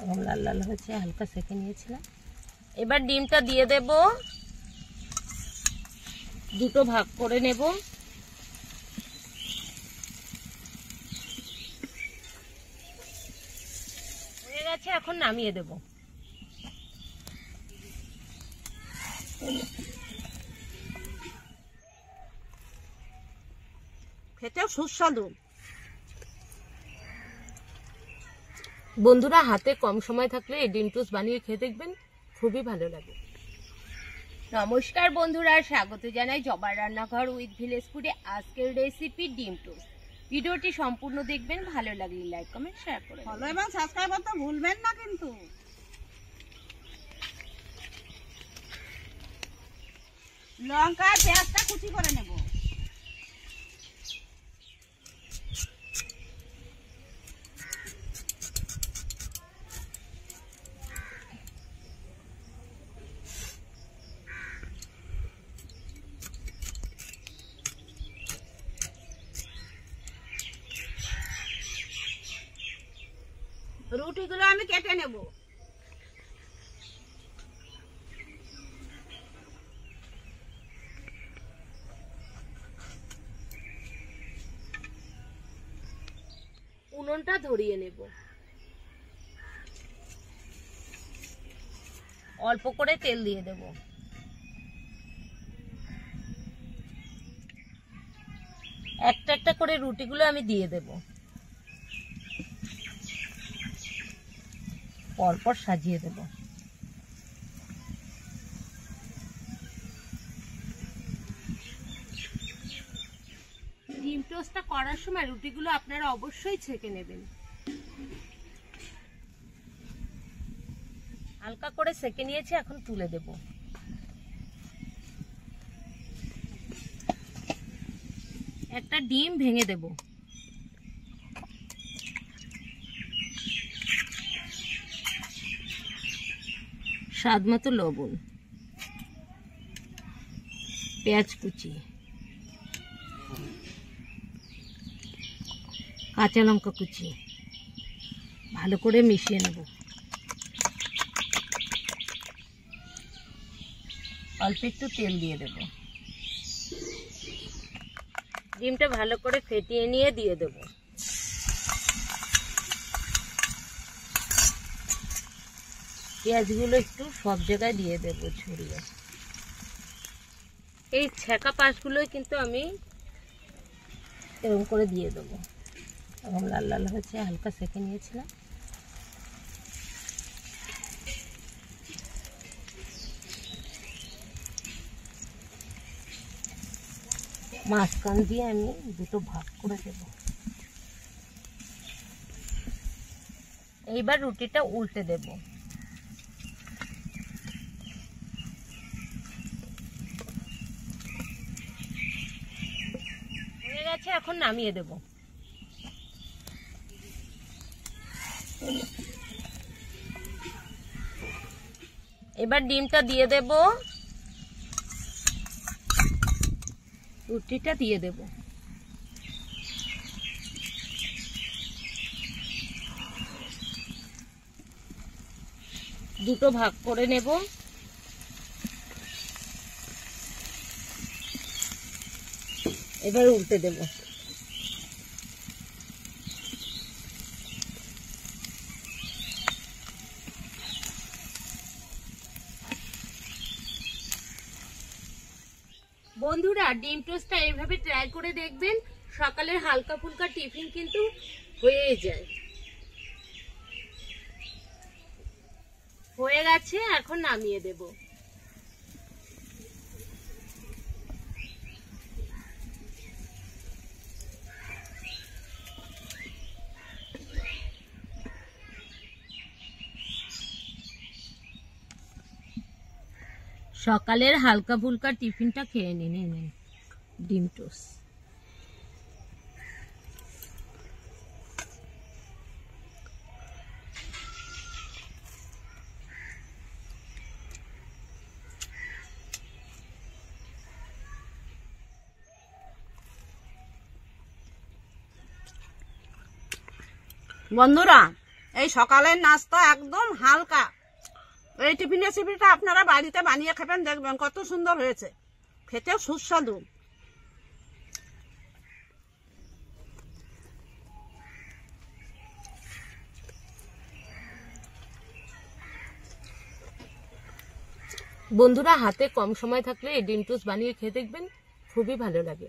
এবং লাল লাল হয়েছে, হালকা সেঁকে নিয়েছিলাম। এবার ডিমটা দিয়ে দেব, দুটো ভাগ করে নেব। হয়ে গেছে, এখন নামিয়ে দেব। খেতেও সুস্বাদু। বন্ধুরা, হাতে কম সময় থাকলে এই ডিম টোস্ট বানিয়ে খেয়ে দেখবেন, খুবই ভালো লাগে। নমস্কার বন্ধুরা, স্বাগত জানাই জবার রান্নাঘর উইথ ভিলেজ ফুডে। আজকের রেসিপি ডিম টোস্ট। ভিডিওটি সম্পূর্ণ দেখবেন, ভালো লাগলে লাইক কমেন্ট শেয়ার করে ফলো এবং সাবস্ক্রাইব করতে ভুলবেন না কিন্তু। লঙ্কা পেঁয়াজটা কুচি করে নেব। রুটিগুলো আমি কেটে নেব। উনুনটা ধরিয়ে নেব। অল্প করে তেল দিয়ে দেব। একটা একটা করে রুটিগুলো আমি দিয়ে দেব, পরপর সাজিয়ে দেব। ডিম টোস্টটা করার সময় রুটিগুলো আপনারা অবশ্যই ছেঁকে নেবেন। হালকা করে সেঁকে নিয়েছি, এখন তুলে দেব। একটা ডিম ভেঙে দেব। স্বাদ মতো লবণ, পেঁয়াজ কুচি, কাঁচা লঙ্কা কুচি, ভালো করে মিশিয়ে নেব। অল্প একটু তেল দিয়ে দেব। ডিমটা ভালো করে ফেটিয়ে নিয়ে দিয়ে দেব। পেঁয়াজগুলো একটু সব জায়গায় দিয়ে দেব ছড়িয়ে। এই ছেঁকা পাশগুলোই কিন্তু আমি এরকম করে দিয়ে দেবো। এবং লাল লাল হয়েছে, হালকা সেঁকে নিয়েছিলাম। মাঝখান দিয়ে আমি দুটো ভাগ করে দেব। এইবার রুটিটা উল্টে দেব। হয়ে গেছে, এখন নামিয়ে দেব। এবার ডিমটা দিয়ে দেব, রুটিটা দিয়ে দেব। দুটো ভাগ করে নেব। এবার উল্টে দেব। বন্ধুরা, ডিম টোস্টটা এইভাবে ট্রাই করে দেখবেন। সকালের হালকা ফুলকা টিফিন কিন্তু হয়ে যায়। হয়ে গেছে, এখন নামিয়ে দেব। সকালের হালকা ফুলকা টিফিনটা খেয়ে নিন ডিম টোস্ট। বন্ধুরা, এই সকালের নাস্তা একদম হালকা। এই টিফিন রেসিপিটা আপনারা বাড়িতে বানিয়ে খাবেন, দেখবেন কত সুন্দর হয়েছে, খেতেও সুস্বাদু। বন্ধুরা, হাতে কম সময় থাকলে এই ডিম টোস্ট বানিয়ে খেয়ে দেখবেন, খুবই ভালো লাগে।